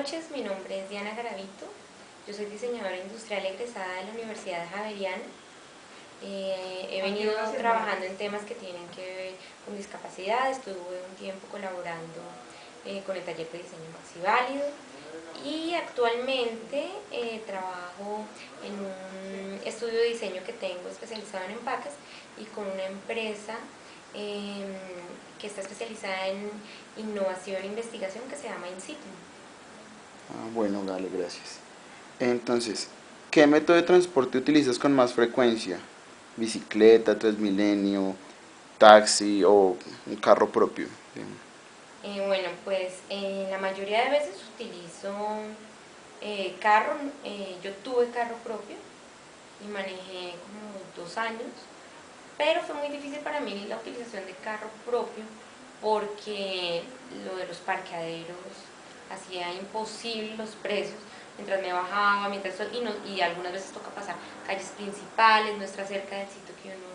noches, mi nombre es Diana Garavito, yo soy diseñadora industrial egresada de la Universidad Javeriana. He venido trabajando en temas que tienen que ver con discapacidad, estuve un tiempo colaborando con el taller de diseño Maxiválido y actualmente trabajo en un estudio de diseño que tengo especializado en empaques y con una empresa que está especializada en innovación e investigación que se llama InSitu. Bueno, dale, gracias. Entonces, ¿qué método de transporte utilizas con más frecuencia? ¿Bicicleta, Transmilenio, taxi o un carro propio? Bueno, pues la mayoría de veces utilizo carro. Yo tuve carro propio y manejé como 2 años, pero fue muy difícil para mí la utilización de carro propio porque lo de los parqueaderos hacía imposible los precios mientras me bajaba, y algunas veces toca pasar calles principales, no está cerca del sitio que uno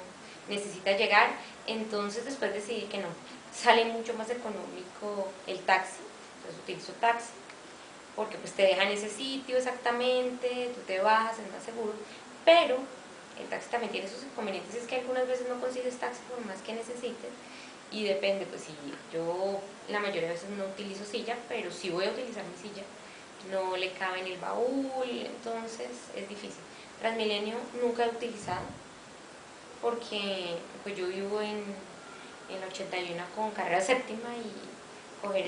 necesita llegar. Entonces después decidí que no, sale mucho más económico el taxi, entonces utilizo taxi porque pues te deja en ese sitio exactamente, tú te bajas, es más seguro, pero el taxi también tiene sus inconvenientes, es que algunas veces no consigues taxi por más que necesites, y depende, pues si yo la mayoría de veces no utilizo silla, pero si voy a utilizar mi silla, no le cabe en el baúl, entonces es difícil. Transmilenio nunca he utilizado, porque pues yo vivo en la 81 con carrera séptima y coger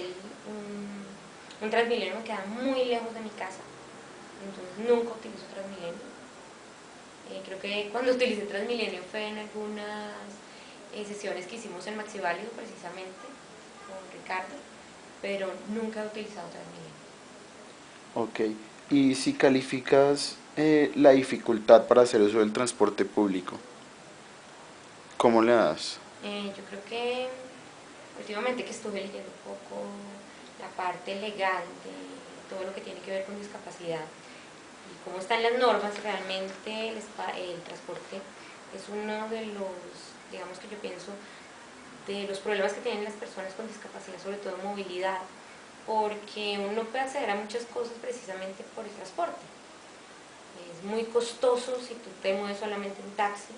un Transmilenio me queda muy lejos de mi casa, entonces nunca utilizo Transmilenio. Creo que cuando utilicé Transmilenio fue en algunas sesiones que hicimos en Maxiválido precisamente con Ricardo, pero nunca he utilizado Transmilenio. Ok. ¿Y si calificas la dificultad para hacer uso del transporte público? ¿Cómo le das? Yo creo que últimamente que estuve leyendo un poco la parte legal de todo lo que tiene que ver con discapacidad y cómo están las normas, realmente el transporte es uno de los, digamos que yo pienso, de los problemas que tienen las personas con discapacidad, sobre todo movilidad, porque uno puede acceder a muchas cosas precisamente por el transporte. Es muy costoso si tú te mueves solamente en taxi,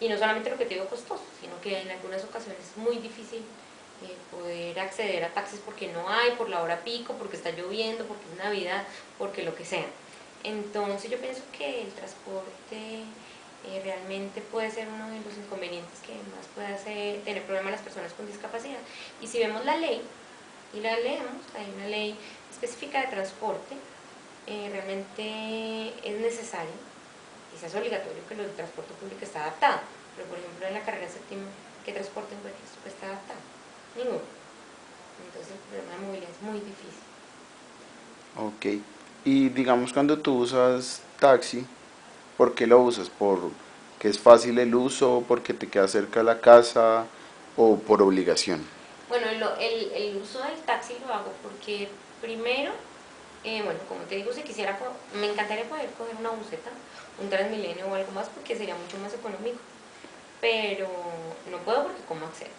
y no solamente lo que te digo costoso, sino que en algunas ocasiones es muy difícil poder acceder a taxis porque no hay, por la hora pico, porque está lloviendo, porque es Navidad, porque lo que sea. Entonces yo pienso que el transporte realmente puede ser uno de los inconvenientes que más puede tener problemas las personas con discapacidad. Y si vemos la ley, y la leemos, hay una ley específica de transporte, realmente es necesario, quizás es obligatorio que el transporte público esté adaptado, pero por ejemplo en la carrera séptima, ¿qué transporte público está adaptado? Ninguno. Entonces el problema de movilidad es muy difícil. Ok. Y digamos cuando tú usas taxi, ¿por qué lo usas? ¿Por que es fácil el uso, porque te queda cerca de la casa o por obligación? Bueno, el uso del taxi lo hago porque primero, bueno, como te digo, si quisiera, me encantaría poder coger una buseta, un Transmilenio o algo más porque sería mucho más económico, pero no puedo porque ¿cómo accedo?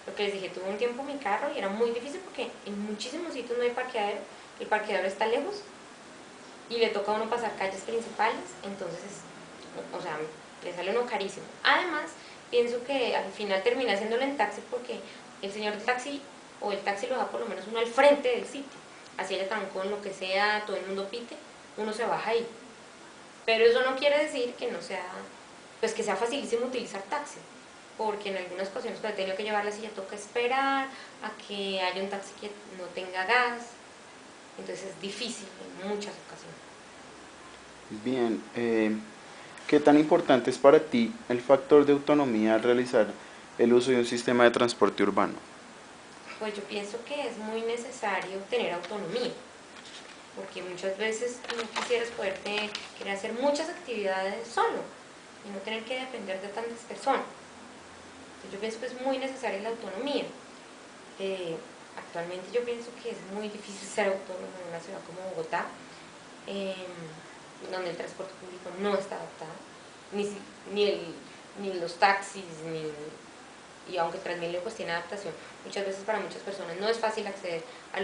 Lo que les dije, tuve un tiempo mi carro y era muy difícil porque en muchísimos sitios no hay parqueadero, el parqueadero está lejos y le toca a uno pasar calles principales, entonces, o sea, le sale uno carísimo. Además, pienso que al final termina haciéndolo en taxi porque el señor del taxi o el taxi lo da por lo menos uno al frente del sitio, así haya trancón, lo que sea, todo el mundo pite, uno se baja ahí. Pero eso no quiere decir que no sea, pues que sea facilísimo utilizar taxi, porque en algunas ocasiones cuando he tenido que llevar la silla toca esperar a que haya un taxi que no tenga gas, entonces es difícil en muchas ocasiones. Bien, ¿qué tan importante es para ti el factor de autonomía al realizar el uso de un sistema de transporte urbano? Pues yo pienso que es muy necesario tener autonomía, porque muchas veces tú quisieras querer hacer muchas actividades solo y no tener que depender de tantas personas. Entonces yo pienso que es muy necesaria la autonomía. Actualmente yo pienso que es muy difícil ser autónomo en una ciudad como Bogotá, eh, donde el transporte público no está adaptado, ni, ni, el, ni los taxis, y aunque Transmilenio pues tiene adaptación, muchas veces para muchas personas no es fácil acceder a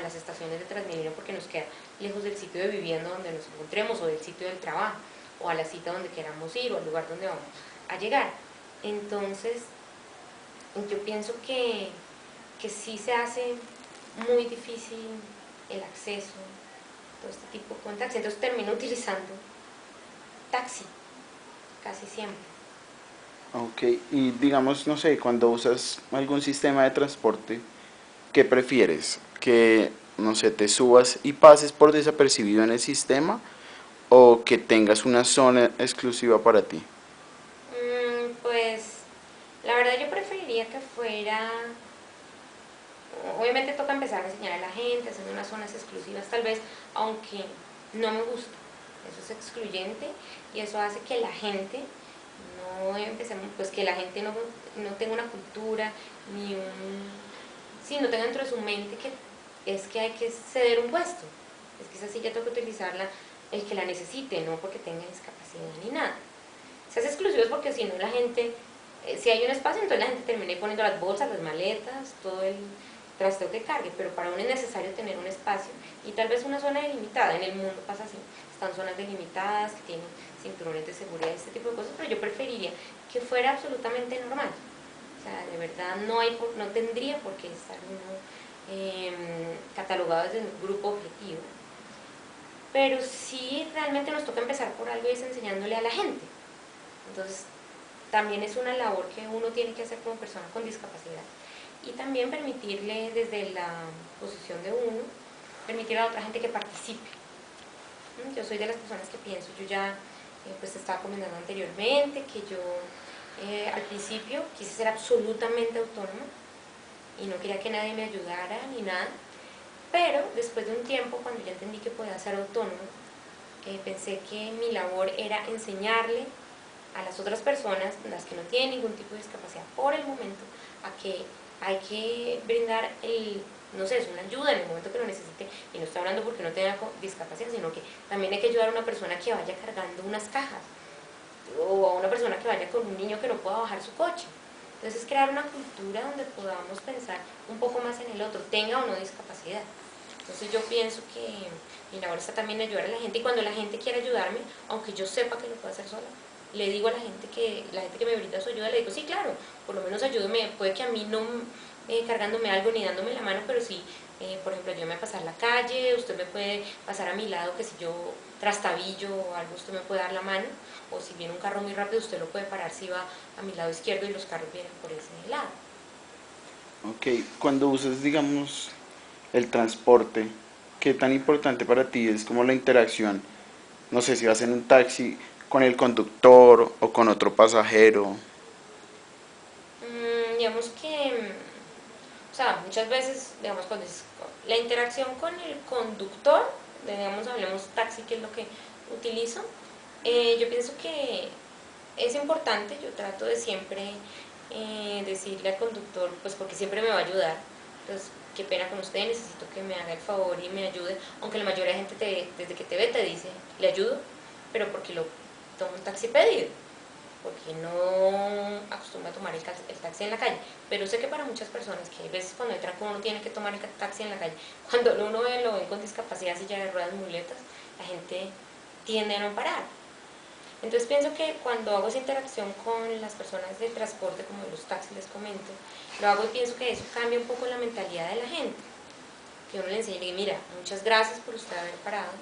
las estaciones de Transmilenio porque nos queda lejos del sitio de vivienda donde nos encontremos o del sitio del trabajo o a la cita donde queramos ir o al lugar donde vamos a llegar. Entonces, yo pienso que sí se hace muy difícil el acceso, todo este tipo de taxi, entonces termino utilizando taxi casi siempre. Ok, y digamos, no sé, cuando usas algún sistema de transporte, ¿qué prefieres? ¿Que, no sé, te subas y pases por desapercibido en el sistema o que tengas una zona exclusiva para ti? Pues la verdad yo preferiría que fuera, obviamente toca empezar a enseñar a la gente, haciendo unas zonas exclusivas tal vez, aunque no me gusta, eso es excluyente y eso hace que la gente no empecemos, pues que la gente no tenga una cultura, ni un, sí, no tenga dentro de su mente que es que hay que ceder un puesto, es que esa silla tengo que utilizarla el que la necesite, no porque tenga discapacidad ni nada. Se hace exclusivo es porque si no la gente, si hay un espacio, entonces la gente termina poniendo las bolsas, las maletas, todo el trasteo que cargue, pero para uno es necesario tener un espacio y tal vez una zona delimitada, en el mundo pasa así, están zonas delimitadas que tienen cinturones de seguridad, este tipo de cosas, pero yo preferiría que fuera absolutamente normal, o sea, de verdad no tendría por qué estar uno catalogado desde un grupo objetivo, pero sí realmente nos toca empezar por algo y es enseñándole a la gente. Entonces, también es una labor que uno tiene que hacer como persona con discapacidad y también permitirle desde la posición de uno, permitir a otra gente que participe. Yo soy de las personas que pienso, yo ya pues te estaba comentando anteriormente que yo al principio quise ser absolutamente autónoma y no quería que nadie me ayudara ni nada, pero después de un tiempo cuando ya entendí que podía ser autónoma, pensé que mi labor era enseñarle a las otras personas, las que no tienen ningún tipo de discapacidad por el momento, a que hay que brindar no sé, es una ayuda en el momento que lo necesite, y no estoy hablando porque no tenga discapacidad, sino que también hay que ayudar a una persona que vaya cargando unas cajas, o a una persona que vaya con un niño que no pueda bajar su coche. Entonces es crear una cultura donde podamos pensar un poco más en el otro, tenga o no discapacidad. Entonces yo pienso que mi labor está también en ayudar a la gente y cuando la gente quiere ayudarme, aunque yo sepa que lo puedo hacer sola, le digo a la gente que me brinda su ayuda, le digo, sí, claro, por lo menos ayúdeme, puede que a mí no cargándome algo ni dándome la mano, pero sí, por ejemplo, ayúdame a pasar la calle, usted me puede pasar a mi lado, que si yo trastabillo o algo, usted me puede dar la mano, o si viene un carro muy rápido, usted lo puede parar si va a mi lado izquierdo y los carros vienen por ese lado. Ok, cuando usas, digamos, el transporte, ¿qué tan importante para ti es como la interacción? No sé si vas en un taxi con el conductor o con otro pasajero. Digamos que o sea, muchas veces, digamos, cuando es la interacción con el conductor, digamos, hablemos taxi, que es lo que utilizo, yo pienso que es importante, yo trato de siempre decirle al conductor, pues porque siempre me va a ayudar, entonces, qué pena con usted, necesito que me haga el favor y me ayude, aunque la mayoría de gente desde que te ve te dice, le ayudo, pero porque lo toma un taxi pedido porque no acostumbra a tomar el taxi en la calle, pero sé que para muchas personas, que hay veces cuando hay tranco uno tiene que tomar el taxi en la calle, cuando uno lo ve con discapacidad, silla de ruedas, muletas, la gente tiende a no parar. Entonces pienso que cuando hago esa interacción con las personas del transporte, como los taxis les comento, lo hago y pienso que eso cambia un poco la mentalidad de la gente, que uno le enseñe y diga, mira, muchas gracias por usted haber parado,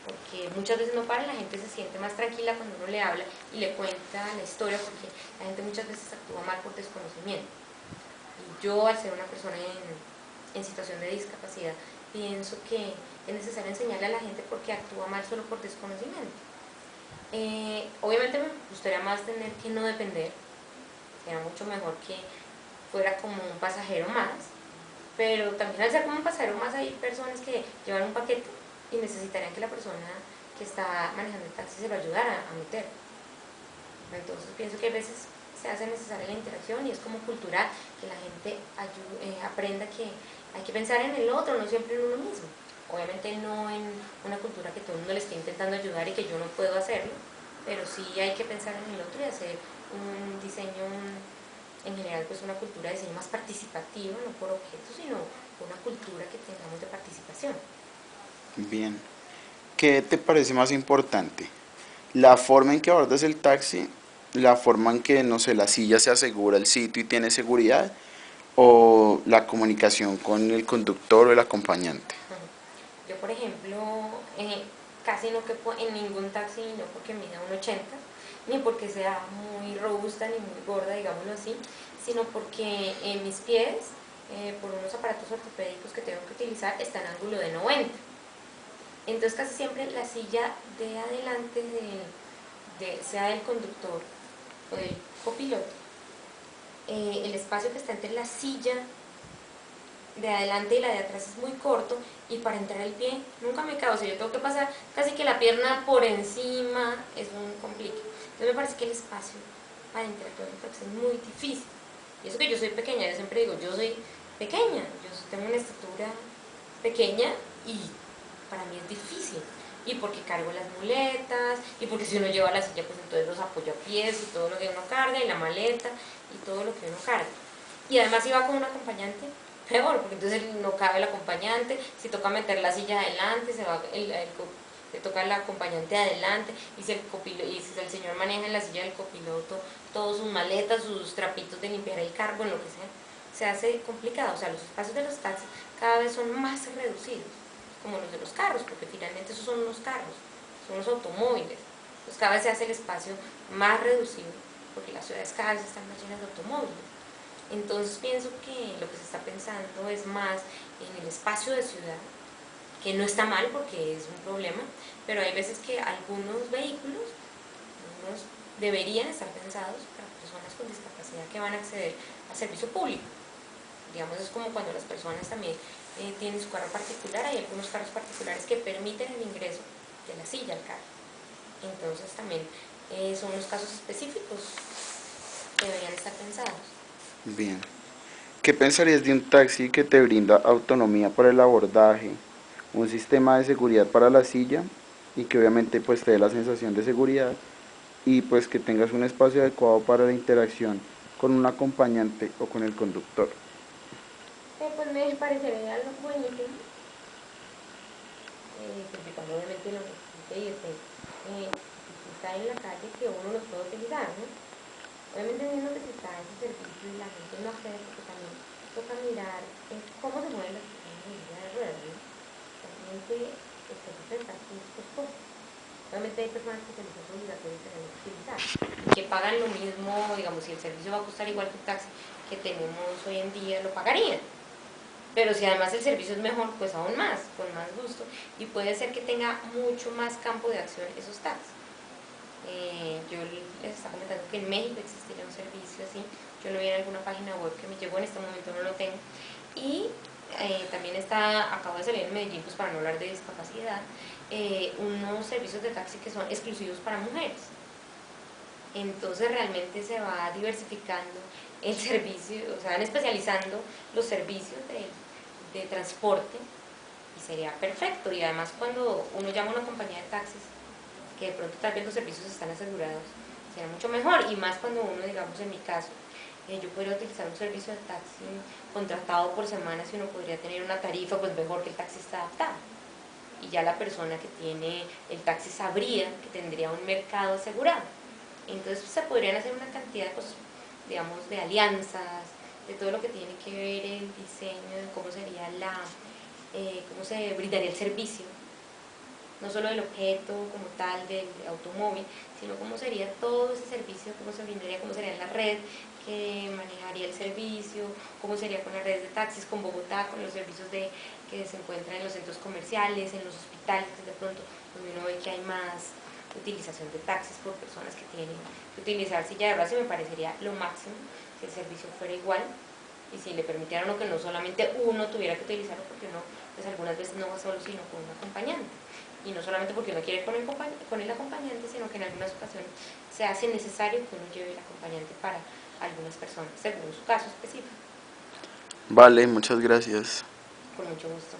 porque muchas veces no para, la gente se siente más tranquila cuando uno le habla y le cuenta la historia, porque la gente muchas veces actúa mal por desconocimiento. Y yo, al ser una persona en situación de discapacidad, pienso que es necesario enseñarle a la gente porque actúa mal solo por desconocimiento. Obviamente me gustaría más tener que no depender, sería mucho mejor que fuera como un pasajero más, pero también al ser como un pasajero más hay personas que llevan un paquete y necesitarían que la persona que está manejando el taxi se lo ayudara a meter. Entonces pienso que a veces se hace necesaria la interacción y es como cultural que la gente aprenda que hay que pensar en el otro, no siempre en uno mismo. Obviamente no en una cultura que todo el mundo le esté intentando ayudar y que yo no puedo hacerlo, pero sí hay que pensar en el otro y hacer un diseño en general pues una cultura de diseño más participativa, no por objetos, sino una cultura que tengamos de participación. Bien. ¿Qué te parece más importante? ¿La forma en que abordas el taxi? ¿La forma en que, no sé, la silla se asegura el sitio y tiene seguridad? ¿O la comunicación con el conductor o el acompañante? Yo, por ejemplo, casi no quepo en ningún taxi, no porque mida 1,80, ni porque sea muy robusta ni muy gorda, digámoslo así, sino porque en mis pies, por unos aparatos ortopédicos que tengo que utilizar, está en ángulo de 90. Entonces casi siempre la silla de adelante, sea del conductor o del copiloto, el espacio que está entre la silla de adelante y la de atrás es muy corto, y para entrar el pie nunca me cago, o sea, yo tengo que pasar casi que la pierna por encima, es un complique. Entonces me parece que el espacio para interactuar es muy difícil. Y eso que yo soy pequeña, yo siempre digo, yo soy pequeña, yo tengo una estatura pequeña y para mí es difícil. Y porque cargo las muletas, y porque si uno lleva la silla, pues entonces los apoyapiés y todo lo que uno carga, y la maleta y todo lo que uno carga. Y además si va con un acompañante, peor, porque entonces no cabe el acompañante, si toca meter la silla adelante, se va le toca el acompañante adelante, y si el señor maneja en la silla del copiloto todas sus maletas, sus trapitos de limpiar el carro, en lo que sea, se hace complicado. O sea, los espacios de los taxis cada vez son más reducidos, como los de los carros, porque finalmente esos son unos carros, son los automóviles. Pues cada vez se hace el espacio más reducido, porque las ciudades cada vez están más llenas de automóviles. Entonces pienso que lo que se está pensando es más en el espacio de ciudad, que no está mal porque es un problema, pero hay veces que algunos vehículos deberían estar pensados para personas con discapacidad que van a acceder al servicio público. Digamos, es como cuando las personas también tienen su carro particular, hay algunos carros particulares que permiten el ingreso de la silla al carro. Entonces también son los casos específicos que deberían estar pensados. Bien. ¿Qué pensarías de un taxi que te brinda autonomía para el abordaje, un sistema de seguridad para la silla y que obviamente pues te dé la sensación de seguridad y pues que tengas un espacio adecuado para la interacción con un acompañante o con el conductor? Pues me parecería algo buenísimo, siempre y cuando obviamente lo necesite y si está en la calle, que uno lo pueda utilizar, ¿no? Obviamente entiendo que si está ese servicio y la gente no accede, porque también toca mirar cómo se mueven las personas en silla de ruedas, ¿no? Realmente el servicio de taxi es costoso. Obviamente hay personas que se les es obligatorio tenerlo que utilizar, y que pagan lo mismo, digamos, si el servicio va a costar igual que un taxi que tenemos hoy en día, lo pagarían. Pero si además el servicio es mejor, pues aún más, con más gusto, y puede ser que tenga mucho más campo de acción esos taxis. Yo les estaba comentando que en México existiría un servicio así, yo lo vi en alguna página web que me llegó, en este momento no lo tengo, y también acabo de salir en Medellín, pues para no hablar de discapacidad, unos servicios de taxi que son exclusivos para mujeres. Entonces realmente se va diversificando el servicio, o sea, van especializando los servicios de transporte, y sería perfecto. Y además cuando uno llama a una compañía de taxis, que de pronto tal vez los servicios están asegurados, será mucho mejor. Y más cuando uno, digamos en mi caso, yo podría utilizar un servicio de taxi contratado por semanas, y uno podría tener una tarifa pues mejor, que el taxi está adaptado. Y ya la persona que tiene el taxi sabría que tendría un mercado asegurado. Entonces se podrían hacer una cantidad de cosas, digamos, de alianzas, de todo lo que tiene que ver el diseño, de cómo sería cómo se brindaría el servicio, no solo del objeto como tal del automóvil, sino cómo sería todo ese servicio, cómo se brindaría, cómo sería la red que manejaría el servicio, cómo sería con las redes de taxis, con Bogotá, con los servicios que se encuentran en los centros comerciales, en los hospitales, de pronto donde uno ve que hay más utilización de taxis por personas que tienen que utilizar silla de ruedas. Y me parecería lo máximo que el servicio fuera igual, y si le permitieran que no solamente uno tuviera que utilizarlo, porque uno pues algunas veces no va solo, sino con un acompañante, y no solamente porque uno quiere con el acompañante, sino que en algunas ocasiones se hace necesario que uno lleve el acompañante para algunas personas, según su caso específico. Vale, muchas gracias. Con mucho gusto.